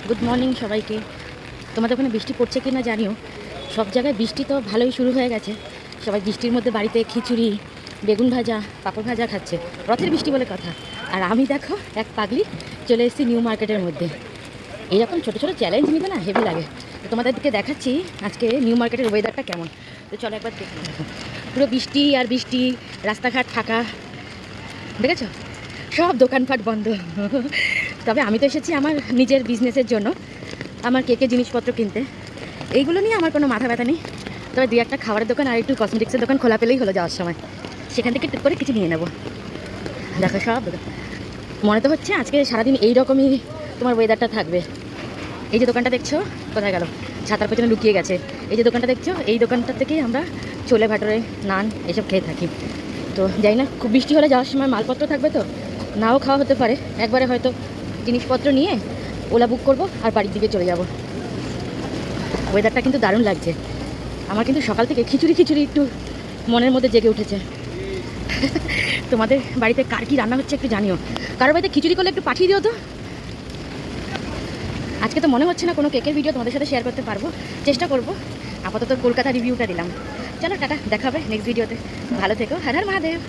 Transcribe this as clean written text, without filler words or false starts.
Good morning সবাইকে। তোমাদের ওখানে বৃষ্টি পড়ছে কি না জানিও। সব জায়গায় বৃষ্টি তো ভালোই শুরু হয়ে গেছে। সবাই বৃষ্টির মধ্যে বাড়িতে খিচুড়ি, বেগুন ভাজা, পাঁপড় ভাজা খাচ্ছে। রথের বৃষ্টি বলে কথা। আর আমি দেখো এক পাগলি চলে এসেছি নিউ মার্কেটের মধ্যে। এইরকম ছোটো ছোটো চ্যালেঞ্জ নিতে না হেভি লাগে। তো তোমাদেরকে দেখাচ্ছি আজকে নিউ মার্কেটের ওয়েদারটা কেমন। তো চলো একবার দেখে দেখো। পুরো বৃষ্টি আর বৃষ্টি, রাস্তাঘাট ফাঁকা, দেখেছো? সব দোকানপাট বন্ধ। তবে আমি তো এসেছি আমার নিজের বিজনেসের জন্য, আমার কেকে জিনিসপত্র কিনতে। এইগুলো নিয়ে আমার কোনো মাথা ব্যথা নেই। তবে দুই একটা খাবারের দোকান আর একটু কসমেটিক্সের দোকান খোলা পেলেই হলো যাওয়ার সময়। সেখান থেকে টুক করে কিছু নিয়ে নেবো। দেখো সব দোকান। মনে তো হচ্ছে আজকে সারাদিন এই রকমই তোমার ওয়েদারটা থাকবে। এই যে দোকানটা দেখছো, কোথায় গেল? ছাতার পেছনে লুকিয়ে গেছে। এই যে দোকানটা দেখছো, এই দোকানটার থেকেই আমরা ছোলে ভাটোরে, নান এসব খেয়ে থাকি। তো যাই না, খুব বৃষ্টি হলে যাওয়ার সময় মালপত্র থাকবে তো নাও খাওয়া হতে পারে। একবারে হয়তো জিনিসপত্র নিয়ে ওলা বুক করব আর বাড়ির দিকে চলে যাব। ওয়েদারটা কিন্তু দারুণ লাগছে। আমার কিন্তু সকাল থেকে খিচুড়ি খিচুড়ি একটু মনের মধ্যে জেগে উঠেছে। তোমাদের বাড়িতে কার কী রান্না হচ্ছে একটু জানিও। কারোর বাড়িতে খিচুড়ি করলে একটু পাঠিয়ে দিও তো। আজকে তো মনে হচ্ছে না কোনো কেকের ভিডিও তোমাদের সাথে শেয়ার করতে পারবো। চেষ্টা করব। আপাতত কলকাতা রিভিউটা দিলাম। চলো টাটা, দেখা হবে নেক্সট ভিডিওতে। ভালো থেকো। হর হর মহাদেব।